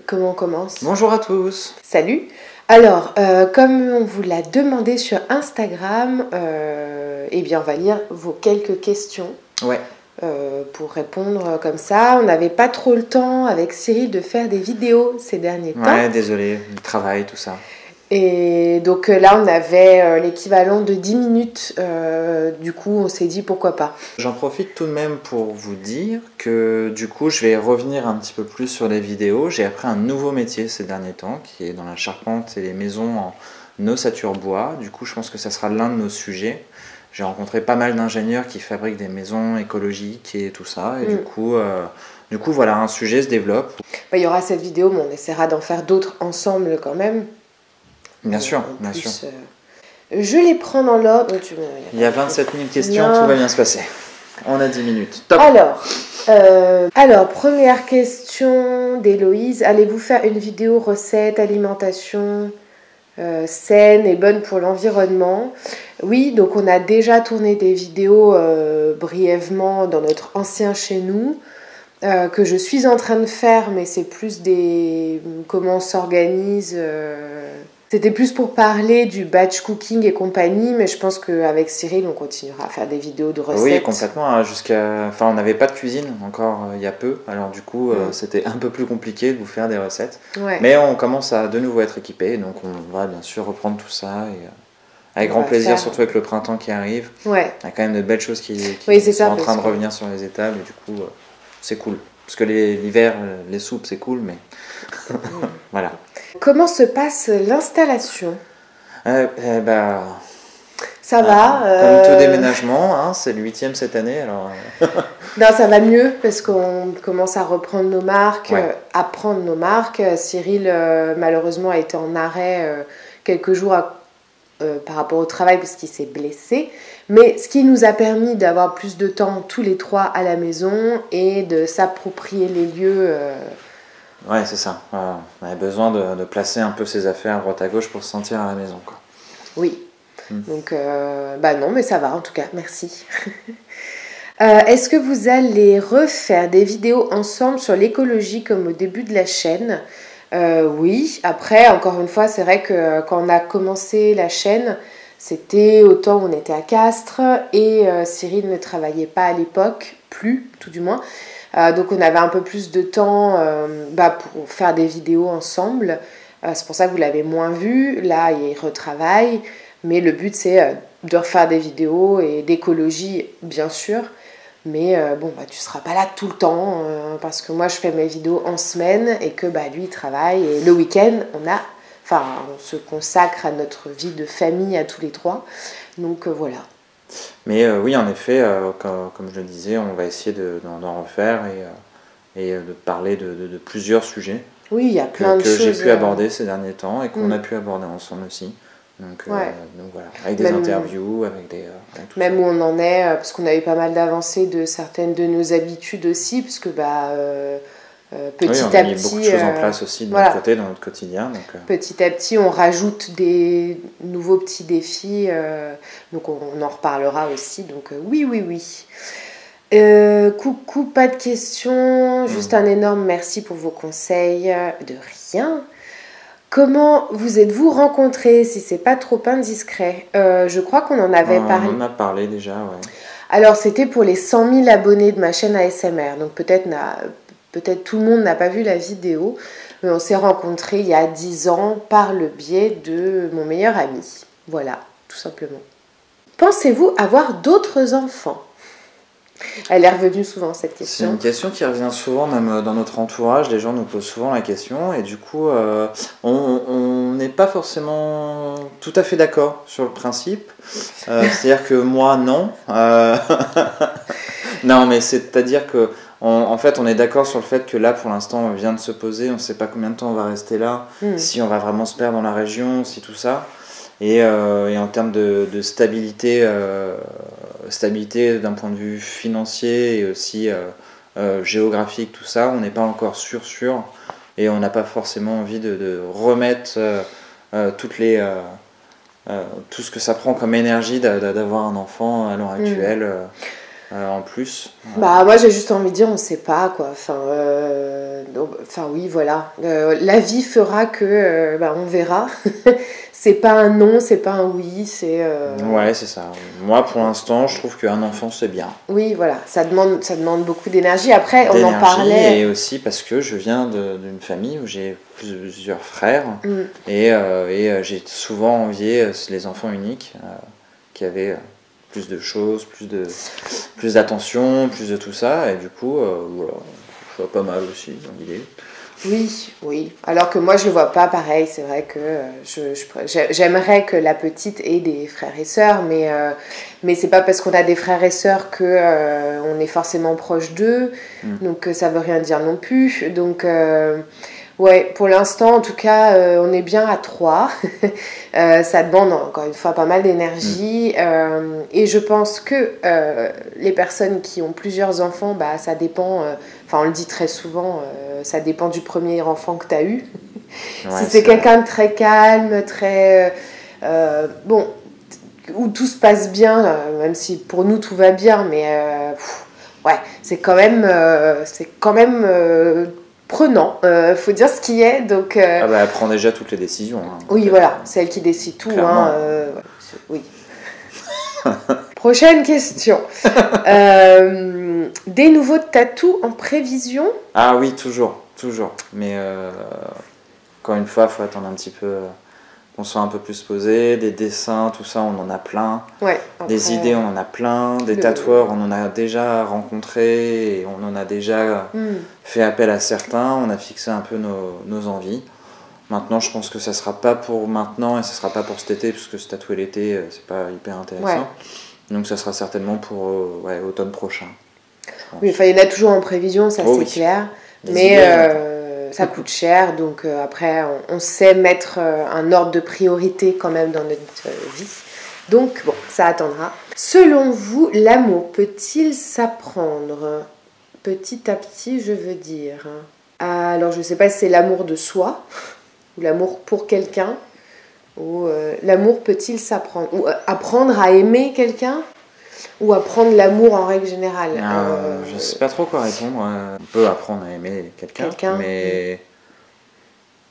Comment on commence? Bonjour à tous. Salut. Alors, comme on vous l'a demandé sur Instagram, eh bien, on va lire vos quelques questions. Ouais. Pour répondre comme ça. On n'avait pas trop le temps avec Cyril de faire des vidéos ces derniers temps. Ouais, désolé, le travail, tout ça. Et donc là, on avait l'équivalent de 10 minutes. Du coup, on s'est dit pourquoi pas. J'en profite tout de même pour vous dire que du coup, je vais revenir un petit peu plus sur les vidéos. J'ai appris un nouveau métier ces derniers temps, qui est dans la charpente et les maisons en ossature bois. Du coup, je pense que ça sera l'un de nos sujets. J'ai rencontré pas mal d'ingénieurs qui fabriquent des maisons écologiques et tout ça. Et du coup, voilà, un sujet se développe. Il y aura cette vidéo, mais on essaiera d'en faire d'autres ensemble quand même. Bien sûr. Je les prends dans l'ordre. Il y a 27 000 questions, tout va bien se passer. On a 10 minutes. Top. Alors, première question d'Héloïse. Allez-vous faire une vidéo recette, alimentation saine et bonne pour l'environnement? Oui, donc on a déjà tourné des vidéos brièvement dans notre ancien chez nous, que je suis en train de faire, mais c'est plus comment on s'organise. C'était plus pour parler du batch cooking et compagnie, mais je pense qu'avec Cyril, on continuera à faire des vidéos de recettes. Oui, complètement. Enfin, on n'avait pas de cuisine encore il y a peu, alors du coup, c'était un peu plus compliqué de vous faire des recettes. Ouais. Mais on commence à de nouveau être équipé, donc on va bien sûr reprendre tout ça et avec grand plaisir, surtout avec le printemps qui arrive. Ouais. Il y a quand même de belles choses qui sont en train de revenir sur les étables, et du coup, c'est cool. Parce que l'hiver, les soupes, c'est cool, mais voilà. Comment se passe l'installation? Ça va. Comme tout déménagement, hein, c'est le 8e cette année. Alors... Non, ça va mieux parce qu'on commence à reprendre nos marques, à prendre nos marques. Cyril, malheureusement, a été en arrêt quelques jours par rapport au travail parce qu'il s'est blessé. Mais ce qui nous a permis d'avoir plus de temps tous les trois à la maison et de s'approprier les lieux. Ouais, c'est ça. On avait besoin de placer un peu ses affaires à droite à gauche pour se sentir à la maison, quoi. Oui. Donc, non, mais ça va en tout cas. Merci. Est-ce que vous allez refaire des vidéos ensemble sur l'écologie comme au début de la chaîne? Oui. Après, encore une fois, c'est vrai que quand on a commencé la chaîne, c'était au temps où on était à Castres et Cyril ne travaillait pas à l'époque, plus tout du moins. Donc on avait un peu plus de temps pour faire des vidéos ensemble. C'est pour ça que vous l'avez moins vu. Là, il retravaille. Mais le but, c'est de refaire des vidéos et d'écologie, bien sûr. Mais tu seras pas là tout le temps parce que moi, je fais mes vidéos en semaine et que lui, il travaille. Et le week-end, on se consacre à notre vie de famille à tous les trois. Donc voilà. Mais oui, en effet, comme je le disais, on va essayer d'en refaire et de parler de plusieurs sujets. Oui, il y a plein de choses que j'ai pu aborder ces derniers temps et qu'on a pu aborder ensemble aussi. Donc voilà, avec des interviews, avec tout même ça. où on en est, parce qu'on a eu pas mal d'avancées de certaines de nos habitudes aussi, parce que petit on a mis petit, beaucoup de choses en place aussi de notre côté, dans notre quotidien. Donc, petit à petit, on rajoute des nouveaux petits défis, donc on en reparlera aussi. Donc oui. Coucou, pas de questions, juste un énorme merci pour vos conseils, de rien. Comment vous êtes-vous rencontrés, si c'est pas trop indiscret? Je crois qu'on en avait parlé. On en a parlé déjà, ouais. Alors, c'était pour les 100 000 abonnés de ma chaîne ASMR. Donc, peut-être tout le monde n'a pas vu la vidéo. Mais on s'est rencontrés il y a 10 ans par le biais de mon meilleur ami. Voilà, tout simplement. Pensez-vous avoir d'autres enfants? Elle est revenue souvent, cette question. C'est une question qui revient souvent, même dans notre entourage. Les gens nous posent souvent la question. Et du coup, on n'est pas forcément tout à fait d'accord sur le principe. C'est-à-dire que moi, non. Non, mais c'est-à-dire que en fait, on est d'accord sur le fait que là, pour l'instant, on vient de se poser. On ne sait pas combien de temps on va rester là. Si on va vraiment se perdre dans la région, si tout ça. Et en termes de stabilité, stabilité d'un point de vue financier et aussi géographique, tout ça, on n'est pas encore sûr. Et on n'a pas forcément envie de remettre tout ce que ça prend comme énergie d'avoir un enfant à l'heure actuelle en plus. Bah moi j'ai juste envie de dire on sait pas quoi. Enfin oui voilà. La vie fera que on verra. C'est pas un non, c'est pas un oui, c'est. Ouais c'est ça. Moi pour l'instant je trouve qu'un enfant c'est bien. Oui voilà, ça demande beaucoup d'énergie. Après on en parlait. Et aussi parce que je viens d'une famille où j'ai plusieurs frères et j'ai souvent envié les enfants uniques qui avaient plus de choses, plus d'attention, plus de tout ça, et du coup, voilà, je vois pas mal aussi dans l'idée. Oui. Alors que moi, je le vois pas pareil. C'est vrai que j'aimerais que la petite ait des frères et sœurs, mais c'est pas parce qu'on a des frères et sœurs que on est forcément proche d'eux, donc ça veut rien dire non plus. Donc ouais, pour l'instant, en tout cas, on est bien à 3. Ça demande encore une fois pas mal d'énergie. Et je pense que les personnes qui ont plusieurs enfants, bah, ça dépend. Enfin, on le dit très souvent, ça dépend du premier enfant que tu as eu. Ouais, si c'est quelqu'un de très calme, très. Bon, où tout se passe bien, même si pour nous tout va bien, mais ouais, c'est quand même. Prenant, faut dire ce qui est, donc... elle prend déjà toutes les décisions. Hein, oui, voilà, c'est elle qui décide tout. Oui. Prochaine question. Des nouveaux tatous en prévision? Ah oui, toujours. Mais encore une fois, il faut attendre un petit peu qu'on soit un peu plus posé. Des dessins, tout ça, on en a plein. Ouais, des idées, on en a plein. Des tatoueurs, on en a déjà rencontré et on en a déjà fait appel à certains. On a fixé un peu nos envies. Maintenant, je pense que ça sera pas pour maintenant et ça sera pas pour cet été, parce que se tatouer l'été, c'est pas hyper intéressant. Ouais. Donc ça sera certainement pour automne prochain. Oui, enfin, il y en a toujours en prévision, ça c'est clair. Mais ça coûte cher, donc après, on sait mettre un ordre de priorité quand même dans notre vie. Donc, bon, ça attendra. Selon vous, l'amour peut-il s'apprendre petit à petit, je veux dire? Alors, je ne sais pas si c'est l'amour de soi, ou l'amour pour quelqu'un, ou l'amour peut-il s'apprendre? Ou apprendre à aimer quelqu'un? Ou apprendre l'amour en règle générale? Je ne sais pas trop quoi répondre. On peut apprendre à aimer quelqu'un mais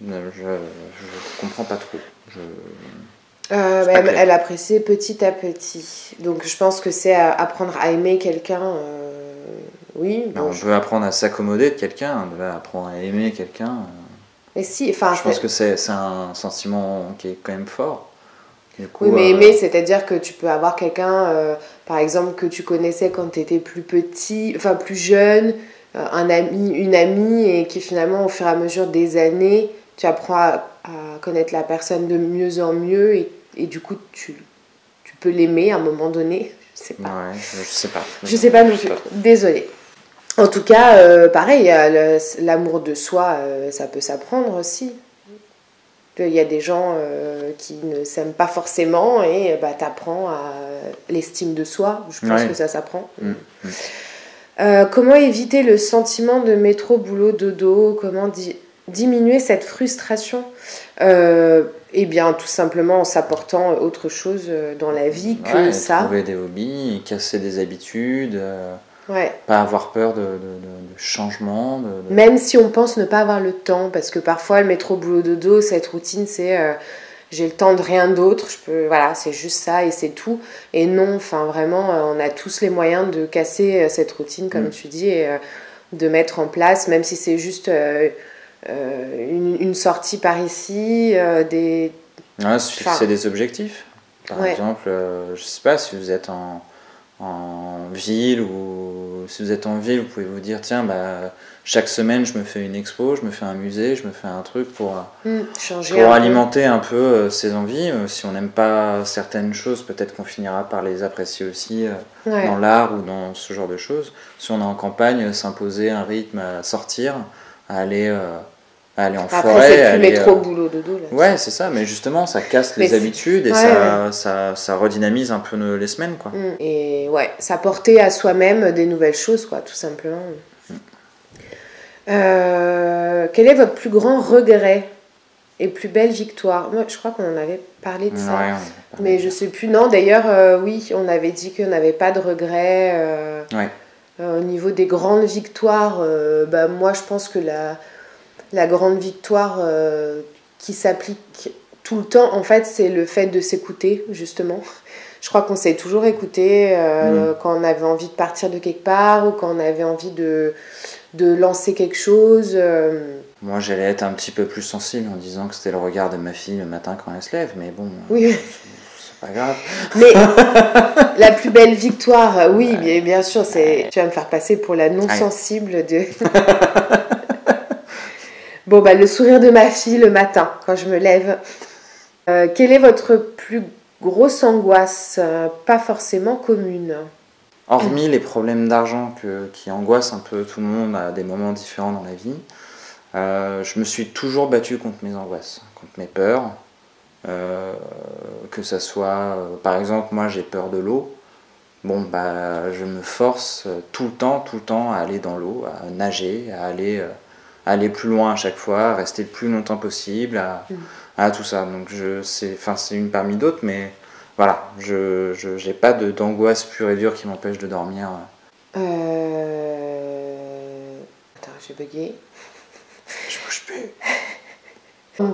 je comprends pas trop. Elle apprécie petit à petit. Donc je pense que c'est apprendre à aimer quelqu'un. Oui. Bon, on peut apprendre à s'accommoder de quelqu'un, apprendre à aimer quelqu'un. Mais si, enfin, je pense que c'est un sentiment qui est quand même fort. Du coup, oui, mais aimer, c'est-à-dire que tu peux avoir quelqu'un, par exemple, que tu connaissais quand tu étais plus petit, enfin plus jeune, un ami, une amie, et qui finalement, au fur et à mesure des années, tu apprends à connaître la personne de mieux en mieux, et du coup, tu peux l'aimer à un moment donné. Je sais pas. Ouais, je sais pas. Je sais pas non plus. Désolée. En tout cas, pareil, l'amour de soi, ça peut s'apprendre aussi. Il y a des gens qui ne s'aiment pas forcément et tu apprends à l'estime de soi. Je pense que ça s'apprend. Comment éviter le sentiment de métro, boulot, dodo? Comment diminuer cette frustration? Eh bien, tout simplement en s'apportant autre chose dans la vie que ça. Trouver des hobbies, casser des habitudes. Pas avoir peur de changement. Même si on pense ne pas avoir le temps, parce que parfois le métro boulot dodo, cette routine, c'est j'ai le temps de rien d'autre, voilà, c'est juste ça et c'est tout. Et non, enfin vraiment, on a tous les moyens de casser cette routine, comme tu dis, et de mettre en place, même si c'est juste une sortie par ici, des... se fixer des objectifs. Par exemple, je sais pas, si vous êtes en ville, ou si vous êtes en ville, vous pouvez vous dire tiens, chaque semaine je me fais une expo, je me fais un musée, je me fais un truc pour alimenter un peu ses envies. Si on n'aime pas certaines choses, peut-être qu'on finira par les apprécier aussi dans l'art ou dans ce genre de choses. Si on est en campagne, s'imposer un rythme à sortir, à aller en forêt. Après, c'est plus métro, boulot, dodo. Là, ouais, c'est ça, mais justement, ça casse les habitudes et ça redynamise un peu les semaines, quoi. Et s'apporter à soi-même des nouvelles choses, quoi, tout simplement. Quel est votre plus grand regret? et plus belle victoire. Moi, je crois qu'on en avait parlé de ça. Ouais, mais je sais plus. Non, d'ailleurs, oui, on avait dit qu'on n'avait pas de regrets. Au niveau des grandes victoires, moi, je pense que la grande victoire qui s'applique tout le temps, en fait, c'est le fait de s'écouter, justement. Je crois qu'on s'est toujours écouté quand on avait envie de partir de quelque part ou quand on avait envie de lancer quelque chose. Moi, j'allais être un petit peu plus sensible en disant que c'était le regard de ma fille le matin quand elle se lève, mais bon, oui. C'est pas grave. Mais la plus belle victoire, oui, bien sûr, c'est. Tu vas me faire passer pour la non-sensible de. Bon, le sourire de ma fille le matin quand je me lève. Quelle est votre plus grosse angoisse, pas forcément commune? Hormis les problèmes d'argent qui angoissent un peu tout le monde à des moments différents dans la vie, je me suis toujours battu contre mes angoisses, contre mes peurs. Que ça soit, par exemple, moi j'ai peur de l'eau. Bon, je me force tout le temps à aller dans l'eau, à nager, à aller plus loin à chaque fois, à rester le plus longtemps possible, à tout ça. Donc c'est une parmi d'autres, mais voilà, je n'ai pas d'angoisse pure et dure qui m'empêche de dormir. Attends, j'ai bugué. Je bouge plus.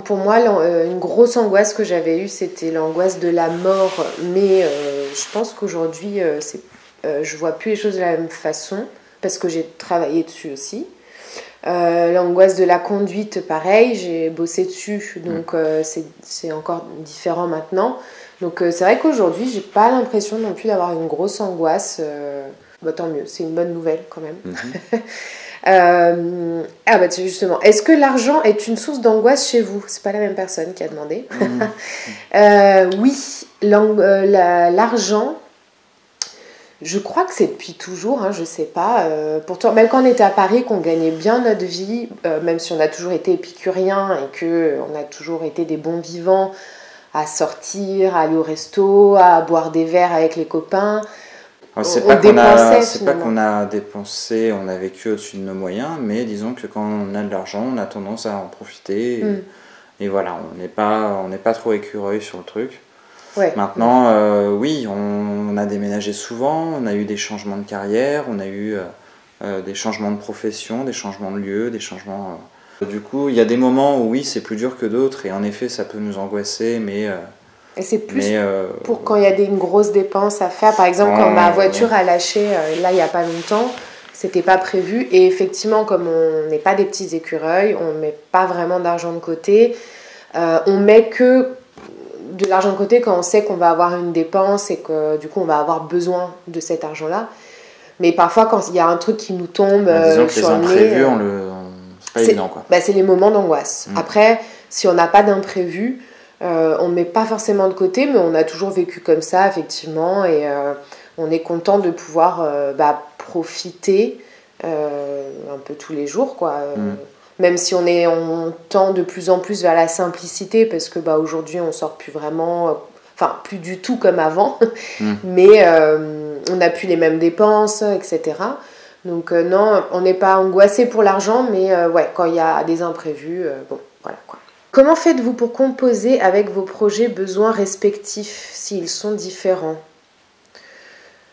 Pour moi, une grosse angoisse que j'avais eue, c'était l'angoisse de la mort. Mais je pense qu'aujourd'hui, je vois plus les choses de la même façon, parce que j'ai travaillé dessus aussi. L'angoisse de la conduite, pareil, j'ai bossé dessus, donc c'est encore différent maintenant. Donc c'est vrai qu'aujourd'hui, j'ai pas l'impression non plus d'avoir une grosse angoisse. Tant mieux, c'est une bonne nouvelle quand même. Justement, est-ce que l'argent est une source d'angoisse chez vous? C'est pas la même personne qui a demandé. Oui, l'argent, je crois que c'est depuis toujours, je sais pas. Pourtant, même quand on était à Paris, qu'on gagnait bien notre vie, même si on a toujours été épicurien et qu'on a toujours été des bons vivants, à sortir, à aller au resto, à boire des verres avec les copains. C'est pas qu'on a dépensé, on a vécu au-dessus de nos moyens, mais disons que quand on a de l'argent, on a tendance à en profiter. Et voilà, on n'est pas trop écureuil sur le truc. Ouais. Maintenant, oui, on a déménagé souvent, on a eu des changements de carrière, on a eu des changements de profession, des changements de lieu, des changements... Du coup, il y a des moments où oui, c'est plus dur que d'autres, et en effet, ça peut nous angoisser, mais... Et c'est plus pour quand il y a une grosse dépense à faire. Par exemple, quand ma voiture a lâché, là, il n'y a pas longtemps, c'était pas prévu. Et effectivement, comme on n'est pas des petits écureuils, on ne met pas vraiment d'argent de côté. On met que de l'argent de côté quand on sait qu'on va avoir une dépense et que du coup, on va avoir besoin de cet argent-là. Mais parfois, quand il y a un truc qui nous tombe disons que sur les imprévus, c'est pas évident, quoi. C'est les moments d'angoisse. Après, si on n'a pas d'imprévu, on ne met pas forcément de côté, mais on a toujours vécu comme ça, effectivement, et on est content de pouvoir profiter un peu tous les jours, quoi. Même si on tend de plus en plus vers la simplicité, parce que aujourd'hui, on sort plus vraiment... plus du tout comme avant, mais on n'a plus les mêmes dépenses, etc. Donc non, on n'est pas angoissé pour l'argent, mais quand il y a des imprévus, voilà, quoi. Comment faites-vous pour composer avec vos projets besoins respectifs s'ils sont différents?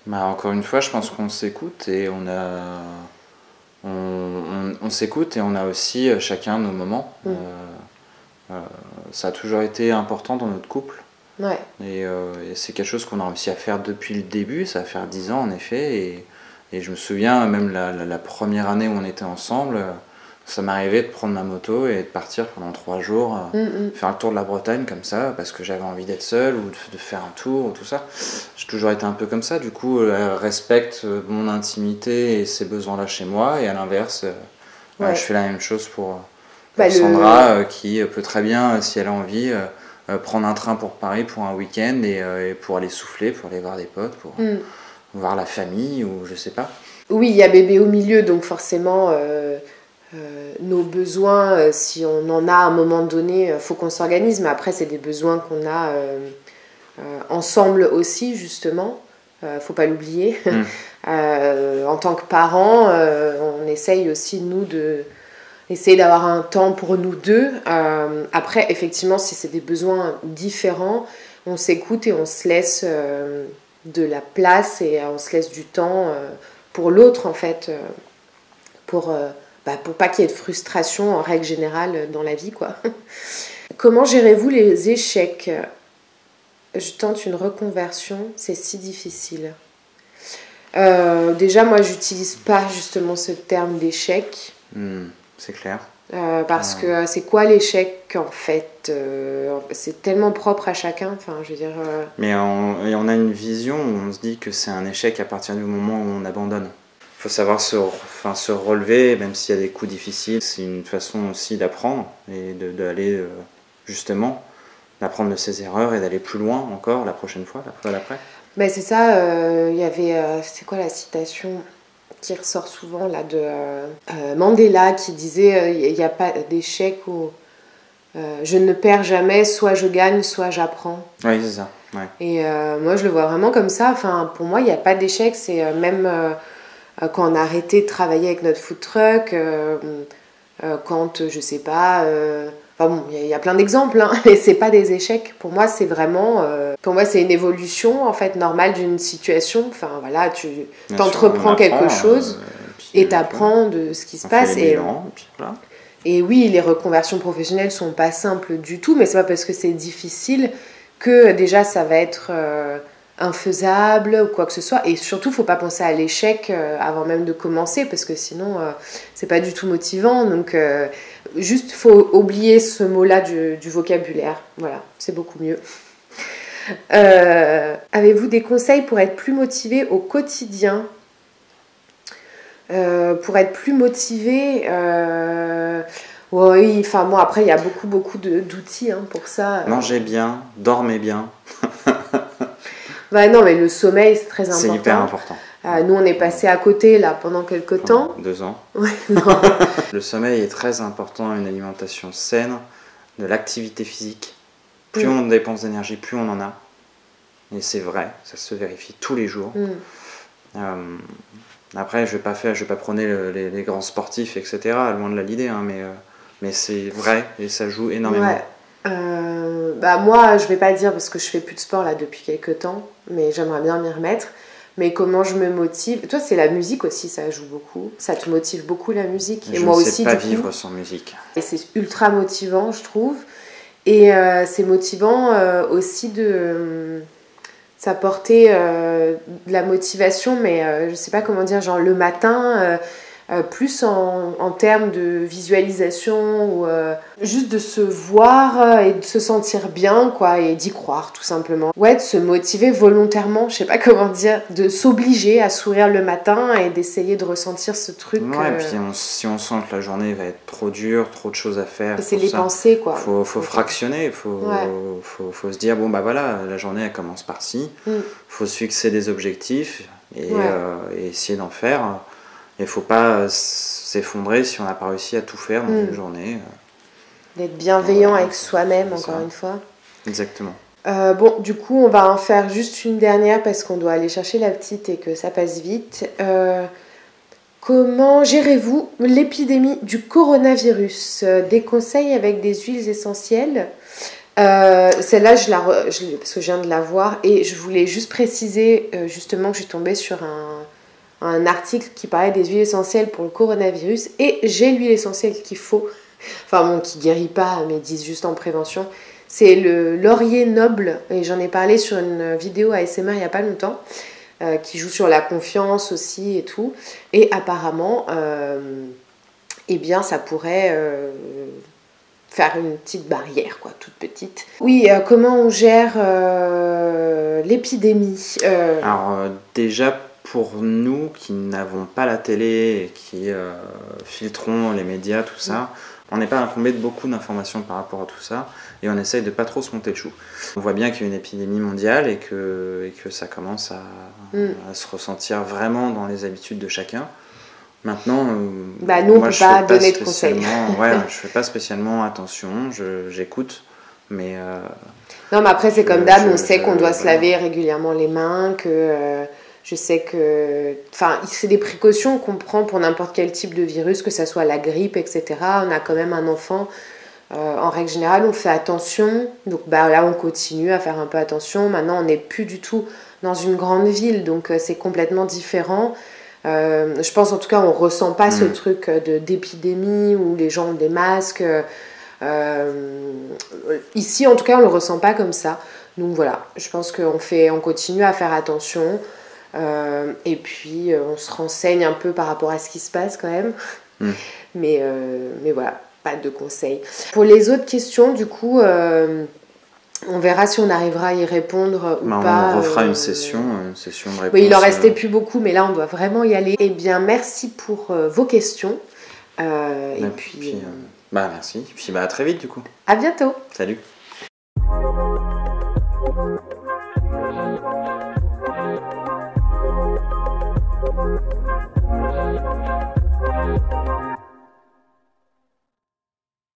Encore une fois, je pense qu'on s'écoute et on s'écoute et on a aussi chacun nos moments. Ça a toujours été important dans notre couple. Ouais. Et c'est quelque chose qu'on a réussi à faire depuis le début. Ça va faire 10 ans en effet. Et je me souviens même la première année où on était ensemble. Ça m'arrivait de prendre ma moto et de partir pendant 3 jours, faire le tour de la Bretagne comme ça, parce que j'avais envie d'être seul ou de faire un tour ou tout ça. J'ai toujours été un peu comme ça, du coup, elle respecte mon intimité et ses besoins-là chez moi, et à l'inverse, je fais la même chose pour Sandra, qui peut très bien, si elle a envie, prendre un train pour Paris pour un week-end et pour aller souffler, pour aller voir des potes, pour voir la famille ou je sais pas. Oui, il y a bébé au milieu, donc forcément... nos besoins, si on en a à un moment donné, faut qu'on s'organise, mais après c'est des besoins qu'on a ensemble aussi, justement, faut pas l'oublier. En tant que parents, on essaye aussi nous essayer d'avoir un temps pour nous deux. Après, effectivement, si c'est des besoins différents, on s'écoute et on se laisse de la place et on se laisse du temps pour l'autre, en fait, pour pas qu'il y ait de frustration en règle générale dans la vie, quoi. Comment gérez-vous les échecs? Je tente une reconversion, c'est si difficile. Déjà, moi, j'utilise pas justement ce terme d'échec. C'est clair. Parce que c'est quoi l'échec en fait? C'est tellement propre à chacun. Enfin, je veux dire. Mais on a une vision où on se dit que c'est un échec à partir du moment où on abandonne. Il faut savoir se relever, même s'il y a des coups difficiles. C'est une façon aussi d'apprendre et d'aller justement d'apprendre de ses erreurs et d'aller plus loin encore la prochaine fois, la fois d'après. Ben c'est ça. Il y avait, c'est quoi la citation qui ressort souvent là de Mandela qui disait il n'y a pas d'échec où je ne perds jamais, soit je gagne, soit j'apprends. Oui, c'est ça. Ouais. Et moi je le vois vraiment comme ça. Enfin, pour moi il n'y a pas d'échec. C'est même quand on a arrêté de travailler avec notre food truck, quand je sais pas. Enfin bon, il y a plein d'exemples, hein, mais c'est pas des échecs. Pour moi, c'est vraiment, pour moi, c'est une évolution en fait normale d'une situation. Enfin voilà, tu t'entreprends quelque chose et t'apprends de ce qui se passe. Et oui, les reconversions professionnelles sont pas simples du tout, mais c'est pas parce que c'est difficile que déjà ça va être infaisable ou quoi que ce soit. Et surtout, faut pas penser à l'échec avant même de commencer, parce que sinon, c'est pas du tout motivant. Donc juste, faut oublier ce mot-là du vocabulaire. Voilà, c'est beaucoup mieux. Avez-vous des conseils pour être plus motivé au quotidien? Pour être plus motivé, oui, enfin moi après il y a beaucoup d'outils hein, pour ça. Mangez bien, dormez bien. Bah non, mais le sommeil c'est très important. C'est hyper important. Nous on est passé à côté là pendant quelques temps. 2 ans. Ouais, non. Le sommeil est très important, une alimentation saine, de l'activité physique. Plus on dépense d'énergie, plus on en a. Et c'est vrai, ça se vérifie tous les jours. Après, je vais pas prôner les grands sportifs, etc. Loin de là l'idée, hein, mais c'est vrai et ça joue énormément. Ouais. Bah moi, je vais pas dire parce que je fais plus de sport là depuis quelques temps, mais j'aimerais bien m'y remettre. Mais comment je me motive? Toi, c'est la musique aussi, ça joue beaucoup. Ça te motive beaucoup la musique. Et moi aussi. Je ne sais pas vivre sans musique. Et c'est ultra motivant, je trouve. Et c'est motivant aussi de s'apporter de la motivation, mais je sais pas comment dire, genre le matin, plus en termes de visualisation ou juste de se voir et de se sentir bien, quoi, et d'y croire tout simplement. Ouais, de se motiver volontairement, je sais pas comment dire, de s'obliger à sourire le matin et d'essayer de ressentir ce truc. Ouais, et puis si on sent que la journée va être trop dure, trop de choses à faire, c'est les pensées, quoi. Faut fractionner, faut se dire bon bah voilà, la journée elle commence par ci, faut se fixer des objectifs et essayer d'en faire. Il ne faut pas s'effondrer si on n'a pas réussi à tout faire dans une journée. D'être bienveillant avec soi-même, encore une fois. Exactement. Bon, du coup, on va en faire juste une dernière parce qu'on doit aller chercher la petite et que ça passe vite. Comment gérez-vous l'épidémie du coronavirus? Des conseils avec des huiles essentielles? Celle-là, parce que je viens de la voir et je voulais juste préciser justement que je suis tombée sur un article qui parlait des huiles essentielles pour le coronavirus et j'ai l'huile essentielle qu'il faut, enfin bon, qui guérit pas mais disent juste en prévention, c'est le laurier noble et j'en ai parlé sur une vidéo ASMR il y a pas longtemps qui joue sur la confiance aussi et tout, et apparemment eh bien ça pourrait faire une petite barrière, quoi, toute petite. Oui, comment on gère l'épidémie? Alors déjà, pour nous qui n'avons pas la télé et qui filtrons les médias, tout ça, on n'est pas incombé de beaucoup d'informations par rapport à tout ça et on essaye de pas trop se monter le chou. On voit bien qu'il y a une épidémie mondiale et que ça commence à se ressentir vraiment dans les habitudes de chacun. Maintenant, nous on ne peut pas donner de conseils. Je fais pas spécialement attention, j'écoute, mais... non, mais après c'est comme d'hab, on sait qu'on doit se laver régulièrement les mains, que Je sais que... Enfin, c'est des précautions qu'on prend pour n'importe quel type de virus, que ça soit la grippe, etc. On a quand même un enfant. En règle générale, on fait attention. Donc là, on continue à faire un peu attention. Maintenant, on n'est plus du tout dans une grande ville, donc c'est complètement différent. Je pense en tout cas, on ne ressent pas ce truc d'épidémie où les gens ont des masques. Ici, en tout cas, on ne le ressent pas comme ça. Donc voilà, je pense qu'on continue à faire attention. Et puis, on se renseigne un peu par rapport à ce qui se passe quand même. Mais voilà, pas de conseils. Pour les autres questions, du coup, on verra si on arrivera à y répondre ou pas. On refera une session de réponse. Oui, il en restait plus beaucoup, mais là, on doit vraiment y aller. Eh bien, merci pour vos questions. Et puis merci. Et puis à très vite, du coup. À bientôt. Salut.